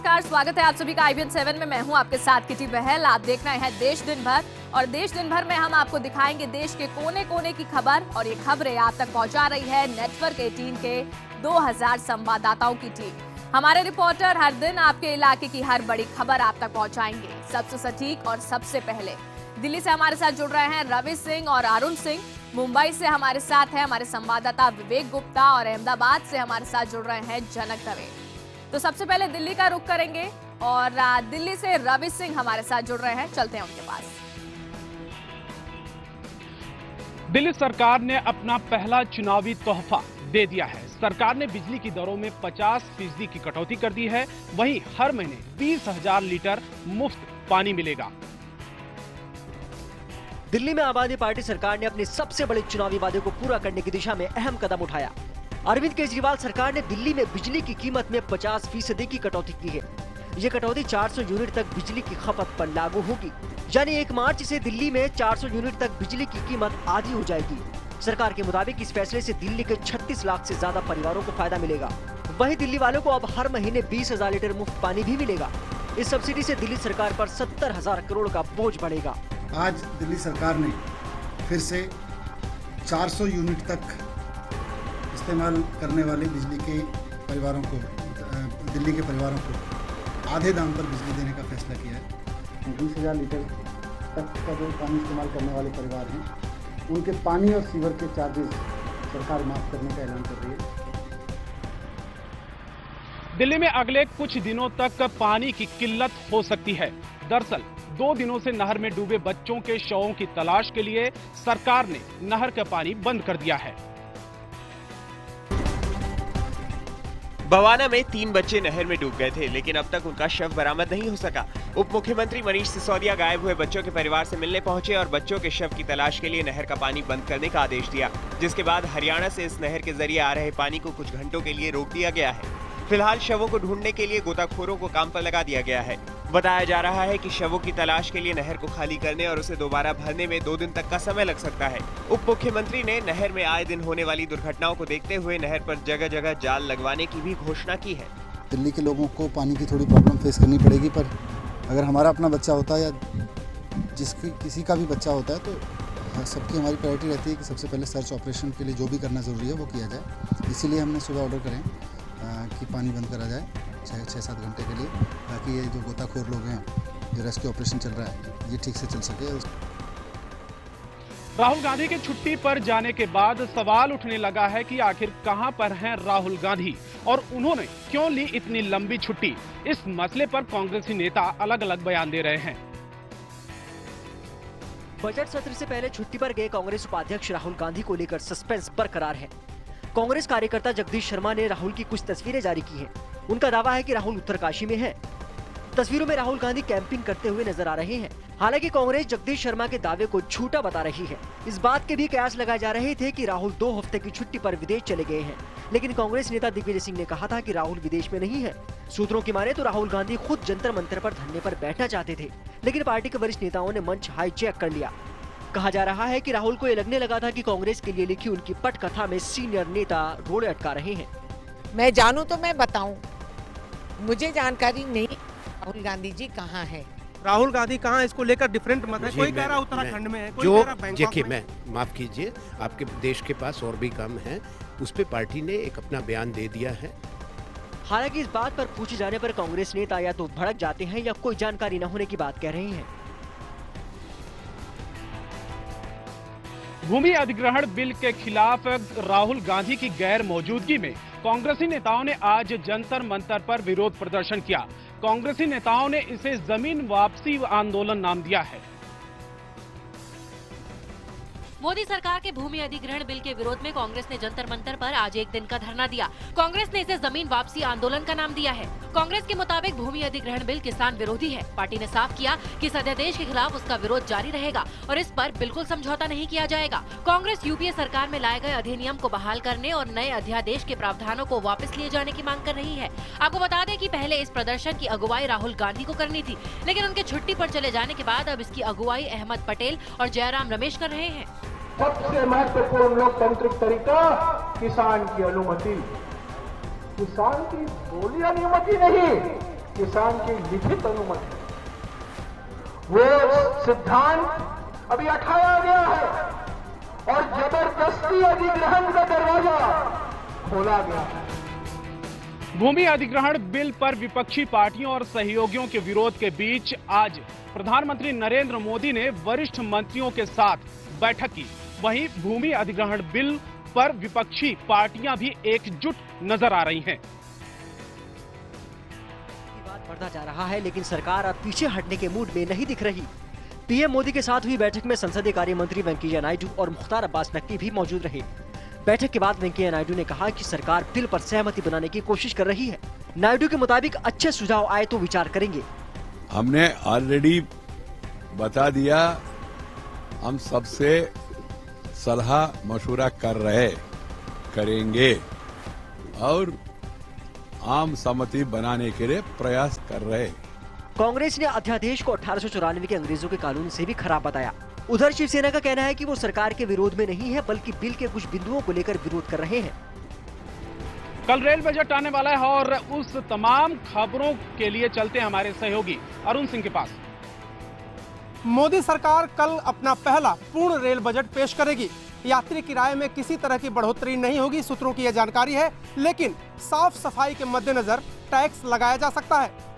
नमस्कार, स्वागत है आप सभी का IBN 7 में। मैं हूं आपके साथ किटी बहल। आप देख रहे हैं देश दिन भर, और देश दिन भर में हम आपको दिखाएंगे देश के कोने कोने की खबर, और ये खबरें आप तक पहुंचा रही है नेटवर्क 18 के 2000 संवाददाताओं की टीम। हमारे रिपोर्टर हर दिन आपके इलाके की हर बड़ी खबर आप तक पहुंचाएंगे सबसे सटीक और सबसे पहले। दिल्ली से हमारे साथ जुड़ रहे हैं रवि सिंह और अरुण सिंह। मुंबई से हमारे साथ है हमारे संवाददाता विवेक गुप्ता, और अहमदाबाद से हमारे साथ जुड़ रहे हैं जनक दवे। तो सबसे पहले दिल्ली का रुख करेंगे, और दिल्ली से रवि सिंह हमारे साथ जुड़ रहे हैं, चलते हैं उनके पास। दिल्ली सरकार ने अपना पहला चुनावी तोहफा दे दिया है। सरकार ने बिजली की दरों में 50% की कटौती कर दी है। वहीं हर महीने 20,000 लीटर मुफ्त पानी मिलेगा। दिल्ली में आम आदमी पार्टी सरकार ने अपने सबसे बड़े चुनावी वादे को पूरा करने की दिशा में अहम कदम उठाया। अरविंद केजरीवाल सरकार ने दिल्ली में बिजली की कीमत में 50% की कटौती की है। ये कटौती 400 यूनिट तक बिजली की खपत पर लागू होगी, यानी 1 मार्च से दिल्ली में 400 यूनिट तक बिजली की कीमत आधी हो जाएगी। सरकार के मुताबिक इस फैसले से दिल्ली के 36 लाख से ज्यादा परिवारों को फायदा मिलेगा। वहीं दिल्ली वालों को अब हर महीने 20,000 लीटर मुफ्त पानी भी मिलेगा। इस सब्सिडी से दिल्ली सरकार पर 70,000 करोड़ का बोझ बढ़ेगा। आज दिल्ली सरकार ने फिर से 400 यूनिट तक इस्तेमाल करने वाले बिजली के परिवारों को, दिल्ली के परिवारों को आधे दाम पर बिजली देने का फैसला किया है। 20,000 लीटर तक का जो पानी इस्तेमाल करने वाले परिवार हैं, उनके पानी और सीवर के चार्जेस सरकार माफ करने का ऐलान कर रही है। दिल्ली में अगले कुछ दिनों तक पानी की किल्लत हो सकती है। दरअसल 2 दिनों से नहर में डूबे बच्चों के शवों की तलाश के लिए सरकार ने नहर का पानी बंद कर दिया है। बवाना में 3 बच्चे नहर में डूब गए थे, लेकिन अब तक उनका शव बरामद नहीं हो सका। उप मुख्यमंत्री मनीष सिसोदिया गायब हुए बच्चों के परिवार से मिलने पहुंचे और बच्चों के शव की तलाश के लिए नहर का पानी बंद करने का आदेश दिया, जिसके बाद हरियाणा से इस नहर के जरिए आ रहे पानी को कुछ घंटों के लिए रोक दिया गया है। फिलहाल शवों को ढूंढने के लिए गोताखोरों को काम पर लगा दिया गया है। बताया जा रहा है कि शवों की तलाश के लिए नहर को खाली करने और उसे दोबारा भरने में 2 दिन तक का समय लग सकता है। उप मुख्यमंत्री ने नहर में आए दिन होने वाली दुर्घटनाओं को देखते हुए नहर पर जगह जगह जाल लगवाने की भी घोषणा की है। दिल्ली के लोगों को पानी की थोड़ी प्रॉब्लम फेस करनी पड़ेगी, पर अगर हमारा अपना बच्चा होता है या किसी का भी बच्चा होता है तो सबकी हमारी प्रायोरिटी रहती है कि सबसे पहले सर्च ऑपरेशन के लिए जो भी करना ज़रूरी है वो किया जाए। इसीलिए हमने सुबह ऑर्डर करें कि पानी बंद करा जाए 6-7 घंटे के लिए, ताकि ये जो गोताखोर लोग हैं, जो रेस्क्यू ऑपरेशन चल रहा है, ये ठीक से चल सके। राहुल गांधी के छुट्टी पर जाने के बाद सवाल उठने लगा है कि आखिर कहां पर हैं राहुल गांधी और उन्होंने क्यों ली इतनी लंबी छुट्टी। इस मसले पर कांग्रेसी नेता अलग अलग बयान दे रहे हैं। बजट सत्र से पहले छुट्टी पर गए कांग्रेस उपाध्यक्ष राहुल गांधी को लेकर सस्पेंस बरकरार है। कांग्रेस कार्यकर्ता जगदीश शर्मा ने राहुल की कुछ तस्वीरें जारी की हैं। उनका दावा है कि राहुल उत्तरकाशी में हैं। तस्वीरों में राहुल गांधी कैंपिंग करते हुए नजर आ रहे हैं। हालांकि कांग्रेस जगदीश शर्मा के दावे को झूठा बता रही है। इस बात के भी कयास लगाए जा रहे थे कि राहुल 2 हफ्ते की छुट्टी पर विदेश चले गए हैं, लेकिन कांग्रेस नेता दिग्विजय सिंह ने कहा था कि राहुल विदेश में नहीं है। सूत्रों की माने तो राहुल गांधी खुद जंतर मंतर पर धरने पर बैठना चाहते थे, लेकिन पार्टी के वरिष्ठ नेताओं ने मंच हाईजैक कर लिया। कहा जा रहा है कि राहुल को ये लगने लगा था कि कांग्रेस के लिए लिखी उनकी पटकथा में सीनियर नेता रोड़े अटका रहे हैं। मैं जानूं तो मैं बताऊं, मुझे जानकारी नहीं राहुल गांधी जी कहाँ हैं। राहुल गांधी कहाँ, इसको लेकर डिफरेंट मत है। कोई कह रहा उत्तराखंड में है, कोई कह रहा बैंकॉक देखिए, में। मैं माफ कीजिए, आपके देश के पास और भी काम है, उस पे पार्टी ने एक अपना बयान दे दिया है। हालांकि इस बात पर पूछे जाने पर कांग्रेस नेता या तो भड़क जाते हैं या कोई जानकारी न होने की बात कह रहे हैं। भूमि अधिग्रहण बिल के खिलाफ राहुल गांधी की गैर मौजूदगी में कांग्रेसी नेताओं ने आज जंतर मंतर पर विरोध प्रदर्शन किया। कांग्रेसी नेताओं ने इसे जमीन वापसी आंदोलन नाम दिया है। मोदी सरकार के भूमि अधिग्रहण बिल के विरोध में कांग्रेस ने जंतर मंतर पर आज 1 दिन का धरना दिया। कांग्रेस ने इसे जमीन वापसी आंदोलन का नाम दिया है। कांग्रेस के मुताबिक भूमि अधिग्रहण बिल किसान विरोधी है। पार्टी ने साफ किया कि इस अध्यादेश के खिलाफ उसका विरोध जारी रहेगा और इस पर बिल्कुल समझौता नहीं किया जाएगा। कांग्रेस यूपीए सरकार में लाए गए अधिनियम को बहाल करने और नए अध्यादेश के प्रावधानों को वापस लिए जाने की मांग कर रही है। आपको बता दें कि पहले इस प्रदर्शन की अगुवाई राहुल गांधी को करनी थी, लेकिन उनके छुट्टी पर चले जाने के बाद अब इसकी अगुवाई अहमद पटेल और जयराम रमेश कर रहे हैं। सबसे महत्वपूर्ण लोकतांत्रिक तरीका किसान की अनुमति, किसान की बोली अनुमति नहीं, किसान की लिखित अनुमति, वो सिद्धांत अभी उठाया गया है और जबरदस्ती अधिग्रहण का दरवाजा खोला गया है। भूमि अधिग्रहण बिल पर विपक्षी पार्टियों और सहयोगियों के विरोध के बीच आज प्रधानमंत्री नरेंद्र मोदी ने वरिष्ठ मंत्रियों के साथ बैठक की। वहीं भूमि अधिग्रहण बिल पर विपक्षी पार्टियां भी एकजुट नजर आ रही हैं। विवाद बढ़ता जा रहा है, लेकिन सरकार अब पीछे हटने के मूड में नहीं दिख रही। पीएम मोदी के साथ हुई बैठक में संसदीय कार्य मंत्री वेंकैया नायडू और मुख्तार अब्बास नकवी भी मौजूद रहे। बैठक के बाद वेंकैया नायडू ने कहा कि सरकार बिल पर सहमति बनाने की कोशिश कर रही है। नायडू के मुताबिक अच्छे सुझाव आए तो विचार करेंगे। हमने ऑलरेडी बता दिया, हम सबसे सलाह मशवरा करेंगे और आम सहमति बनाने के लिए प्रयास कर रहे। कांग्रेस ने अध्यादेश को 1894 के अंग्रेजों के कानून से भी खराब बताया। उधर शिवसेना का कहना है कि वो सरकार के विरोध में नहीं है, बल्कि बिल के कुछ बिंदुओं को लेकर विरोध कर रहे हैं। कल रेल बजट आने वाला है और उस तमाम खबरों के लिए चलते हैं हमारे सहयोगी अरुण सिंह के पास। मोदी सरकार कल अपना पहला पूर्ण रेल बजट पेश करेगी। यात्री किराए में किसी तरह की बढ़ोतरी नहीं होगी, सूत्रों की यह जानकारी है, लेकिन साफ सफाई के मद्देनजर टैक्स लगाया जा सकता है।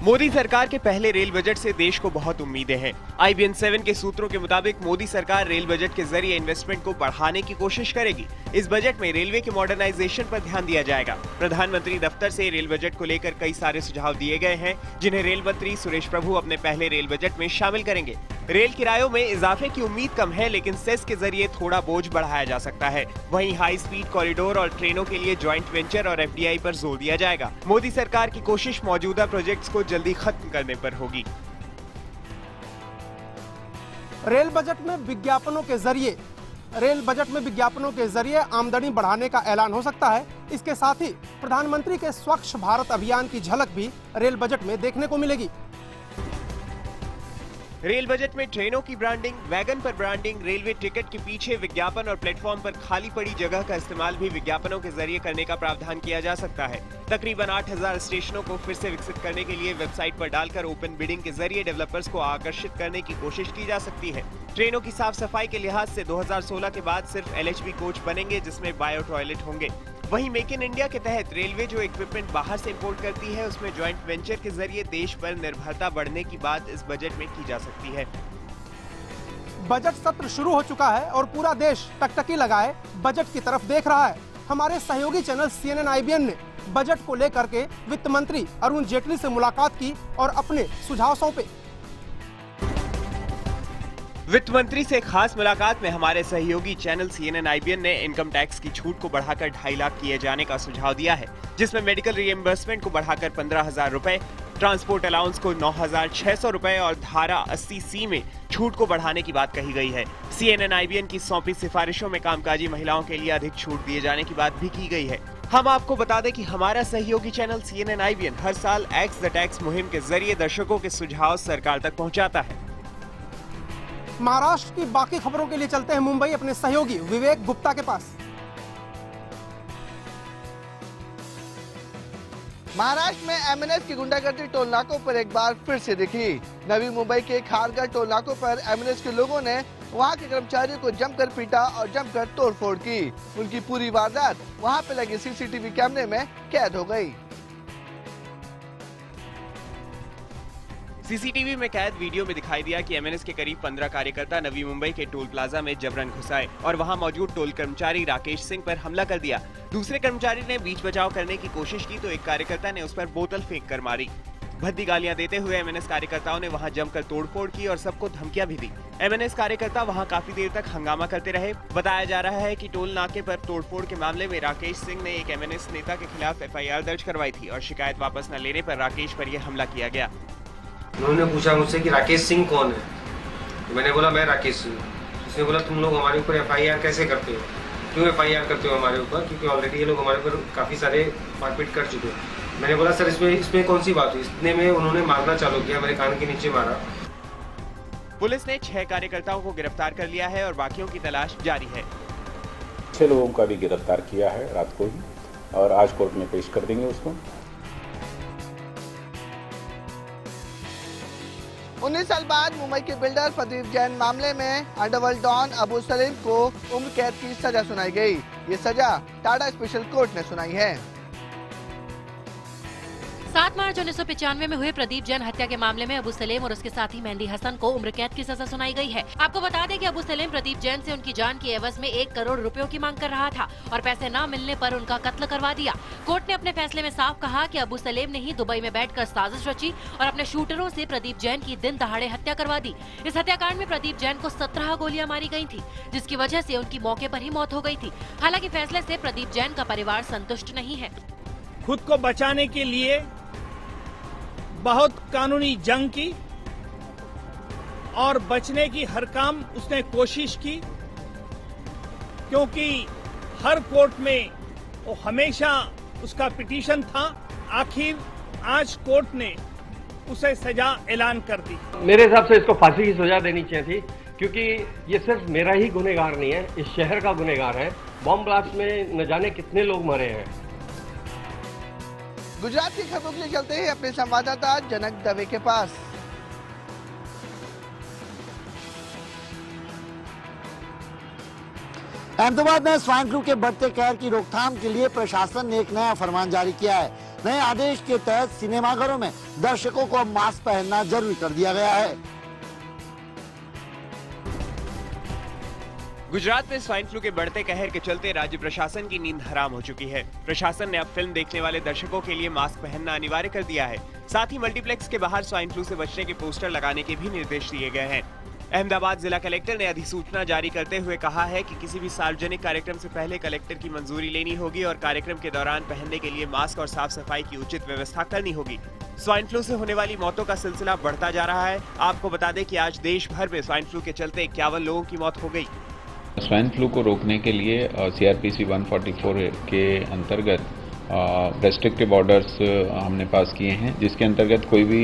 मोदी सरकार के पहले रेल बजट से देश को बहुत उम्मीदें हैं। IBN 7 के सूत्रों के मुताबिक मोदी सरकार रेल बजट के जरिए इन्वेस्टमेंट को बढ़ाने की कोशिश करेगी। इस बजट में रेलवे के मॉडर्नाइजेशन पर ध्यान दिया जाएगा। प्रधानमंत्री दफ्तर से रेल बजट को लेकर कई सारे सुझाव दिए गए हैं, जिन्हें रेल मंत्री सुरेश प्रभु अपने पहले रेल बजट में शामिल करेंगे। रेल किरायों में इजाफे की उम्मीद कम है, लेकिन सेस के जरिए थोड़ा बोझ बढ़ाया जा सकता है। वहीं हाई स्पीड कॉरिडोर और ट्रेनों के लिए ज्वाइंट वेंचर और FDI पर जोर दिया जाएगा। मोदी सरकार की कोशिश मौजूदा प्रोजेक्ट्स को जल्दी खत्म करने पर होगी। रेल बजट में विज्ञापनों के जरिए आमदनी बढ़ाने का ऐलान हो सकता है। इसके साथ ही प्रधानमंत्री के स्वच्छ भारत अभियान की झलक भी रेल बजट में देखने को मिलेगी। रेल बजट में ट्रेनों की ब्रांडिंग, वैगन पर ब्रांडिंग, रेलवे टिकट के पीछे विज्ञापन और प्लेटफॉर्म पर खाली पड़ी जगह का इस्तेमाल भी विज्ञापनों के जरिए करने का प्रावधान किया जा सकता है। तकरीबन 8000 स्टेशनों को फिर से विकसित करने के लिए वेबसाइट पर डालकर ओपन बिडिंग के जरिए डेवलपर्स को आकर्षित करने की कोशिश की जा सकती है। ट्रेनों की साफ सफाई के लिहाज से 2016 के बाद सिर्फ LHB कोच बनेंगे, जिसमें बायो टॉयलेट होंगे। वहीं मेक इन इंडिया के तहत रेलवे जो इक्विपमेंट बाहर से इंपोर्ट करती है, उसमें ज्वाइंट वेंचर के जरिए देश पर निर्भरता बढ़ने की बात इस बजट में की जा सकती है। बजट सत्र शुरू हो चुका है और पूरा देश टकटकी लगाए बजट की तरफ देख रहा है। हमारे सहयोगी चैनल CNN IBN ने बजट को लेकर के वित्त मंत्री अरुण जेटली से मुलाकात की और अपने सुझाव सौंपे। वित्त मंत्री से खास मुलाकात में हमारे सहयोगी चैनल CNN IBN ने इनकम टैक्स की छूट को बढ़ाकर 2.5 लाख किए जाने का सुझाव दिया है, जिसमें मेडिकल रिएम्बर्समेंट को बढ़ाकर 15,000 रुपए, ट्रांसपोर्ट अलाउंस को 9,600 रुपए और धारा 80C में छूट को बढ़ाने की बात कही गई है। CNN IBN की सौंपी सिफारिशों में कामकाजी महिलाओं के लिए अधिक छूट दिए जाने की बात भी की गई है। हम आपको बता दें कि हमारा सहयोगी चैनल CNN IBN हर साल एक्स द टैक्स मुहिम के जरिए दर्शकों के सुझाव सरकार तक पहुँचाता है। महाराष्ट्र की बाकी खबरों के लिए चलते हैं मुंबई अपने सहयोगी विवेक गुप्ता के पास। महाराष्ट्र में MNS की गुंडागर्दी टोल नाकों पर एक बार फिर से दिखी। नवी मुंबई के खारघर टोल नाकों पर MNS के लोगों ने वहां के कर्मचारियों को जमकर पीटा और जमकर तोड़फोड़ की। उनकी पूरी वारदात वहां पे लगे CCTV कैमरे में कैद हो गई। CCTV में कैद वीडियो में दिखाई दिया कि MNS के करीब 15 कार्यकर्ता नवी मुंबई के टोल प्लाजा में जबरन घुसाए और वहां मौजूद टोल कर्मचारी राकेश सिंह पर हमला कर दिया। दूसरे कर्मचारी ने बीच बचाव करने की कोशिश की तो एक कार्यकर्ता ने उस पर बोतल फेंक कर मारी। भद्दी गालियां देते हुए MNS कार्यकर्ताओं ने वहां जमकर तोड़फोड़ की और सबको धमकियां भी दी। MNS कार्यकर्ता वहां काफी देर तक हंगामा करते रहे। बताया जा रहा है कि टोल नाके पर तोड़फोड़ के मामले में राकेश सिंह ने एक MNS नेता के खिलाफ FIR दर्ज करवाई थी और शिकायत वापस न लेने पर राकेश पर यह हमला किया गया। उन्होंने पूछा मुझसे कि राकेश सिंह कौन है, तो मैंने बोला मैं राकेश सिंह। उसने बोला तुम लोग हमारे ऊपर FIR कैसे करते हो, क्यों FIR करते हो हमारे ऊपर, क्योंकि ऑलरेडी ये लोग हमारे ऊपर काफ़ी सारे मारपीट कर चुके हैं। मैंने बोला सर इसमें कौन सी बात हुई। इतने में उन्होंने मारना चालू किया, मेरे कान के नीचे मारा। पुलिस ने 6 कार्यकर्ताओं को गिरफ्तार कर लिया है और बाकियों की तलाश जारी है। 6 लोगों का भी गिरफ्तार किया है रात को ही, और आज कोर्ट में पेश कर देंगे उसको। 19 साल बाद मुंबई के बिल्डर प्रदीप जैन मामले में अंडरवर्ल्ड डॉन अबू सलीम को उम्र कैद की सजा सुनाई गई। ये सजा टाडा स्पेशल कोर्ट ने सुनाई है। 7 मार्च 1995 में हुए प्रदीप जैन हत्या के मामले में अबू सलेम और उसके साथी मेहंदी हसन को उम्र कैद की सजा सुनाई गई है। आपको बता दें कि अबू सलेम प्रदीप जैन से उनकी जान की एवज में 1 करोड़ रुपयों की मांग कर रहा था और पैसे न मिलने पर उनका कत्ल करवा दिया। कोर्ट ने अपने फैसले में साफ कहा कि अबू सलेम ने ही दुबई में बैठकर साजिश रची और अपने शूटरों से प्रदीप जैन की दिन दहाड़े हत्या करवा दी। इस हत्याकांड में प्रदीप जैन को 17 गोलियां मारी गई थी, जिसकी वजह से उनकी मौके पर ही मौत हो गई थी। हालांकि फैसले से प्रदीप जैन का परिवार संतुष्ट नहीं है। खुद को बचाने के लिए बहुत कानूनी जंग की और बचने की हर काम उसने कोशिश की, क्योंकि हर कोर्ट में वो हमेशा उसका पिटीशन था। आखिर आज कोर्ट ने उसे सजा ऐलान कर दी। मेरे हिसाब से इसको फांसी की सजा देनी चाहिए थी, क्योंकि ये सिर्फ मेरा ही गुनहगार नहीं है, इस शहर का गुनहगार है। बॉम्ब ब्लास्ट में न जाने कितने लोग मरे हैं। गुजरात की खबरों के लिए चलते हैं अपने संवाददाता जनक दवे के पास। अहमदाबाद में स्वाइन फ्लू के बढ़ते कहर की रोकथाम के लिए प्रशासन ने एक नया फरमान जारी किया है। नए आदेश के तहत सिनेमाघरों में दर्शकों को अब मास्क पहनना जरूरी कर दिया गया है। गुजरात में स्वाइन फ्लू के बढ़ते कहर के चलते राज्य प्रशासन की नींद हराम हो चुकी है। प्रशासन ने अब फिल्म देखने वाले दर्शकों के लिए मास्क पहनना अनिवार्य कर दिया है। साथ ही मल्टीप्लेक्स के बाहर स्वाइन फ्लू से बचने के पोस्टर लगाने के भी निर्देश दिए गए हैं। अहमदाबाद जिला कलेक्टर ने अधिसूचना जारी करते हुए कहा है कि किसी भी सार्वजनिक कार्यक्रम से पहले कलेक्टर की मंजूरी लेनी होगी और कार्यक्रम के दौरान पहनने के लिए मास्क और साफ सफाई की उचित व्यवस्था करनी होगी। स्वाइन फ्लू से होने वाली मौतों का सिलसिला बढ़ता जा रहा है। आपको बता दें कि आज देश भर में स्वाइन फ्लू के चलते 51 लोगों की मौत हो गई। स्वाइन फ्लू को रोकने के लिए CRPC 144 के अंतर्गत रेस्ट्रिक्टिव ऑर्डर्स हमने पास किए हैं, जिसके अंतर्गत कोई भी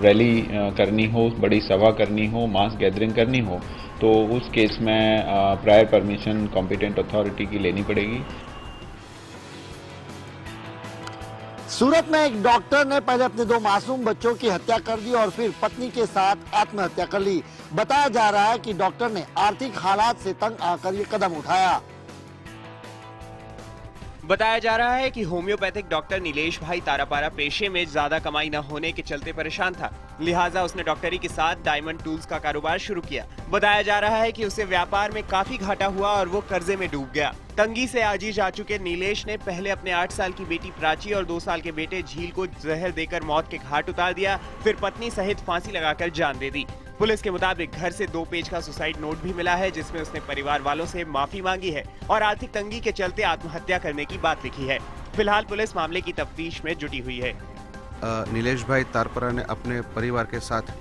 रैली करनी हो, बड़ी सभा करनी हो, मास गैदरिंग करनी हो, तो उस केस में प्रायर परमिशन कॉम्पिटेंट अथॉरिटी की लेनी पड़ेगी। सूरत में एक डॉक्टर ने पहले अपने 2 मासूम बच्चों की हत्या कर दी और फिर पत्नी के साथ आत्महत्या कर ली। बताया जा रहा है कि डॉक्टर ने आर्थिक हालात से तंग आकर ये कदम उठाया। बताया जा रहा है कि होम्योपैथिक डॉक्टर नीलेश भाई तारापारा पेशे में ज्यादा कमाई न होने के चलते परेशान था, लिहाजा उसने डॉक्टरी के साथ डायमंड टूल्स का कारोबार शुरू किया। बताया जा रहा है कि उसे व्यापार में काफी घाटा हुआ और वो कर्जे में डूब गया। तंगी से आजीज आ चुके नीलेश ने पहले अपने 8 साल की बेटी प्राची और 2 साल के बेटे झील को जहर देकर मौत के घाट उतार दिया, फिर पत्नी सहित फांसी लगाकर जान दे दी। पुलिस के मुताबिक घर से 2 पेज का सुसाइड नोट भी मिला है, जिसमें उसने परिवार वालों से माफी मांगी है और आर्थिक तंगी के चलते आत्महत्या करने की बात लिखी है। फिलहाल पुलिस मामले की तफ्तीश में जुटी हुई है। नीलेश भाई तारपरा ने अपने परिवार के साथ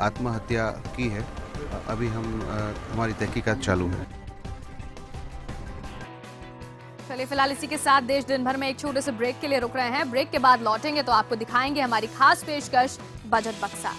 आत्महत्या की है। अभी हमारी तहकीकात चालू है। चलिए फिलहाल इसी के साथ देश दिन भर में एक छोटे से ब्रेक के लिए रुक रहे हैं। ब्रेक के बाद लौटेंगे तो आपको दिखाएंगे हमारी खास पेशकश बजट बक्सा।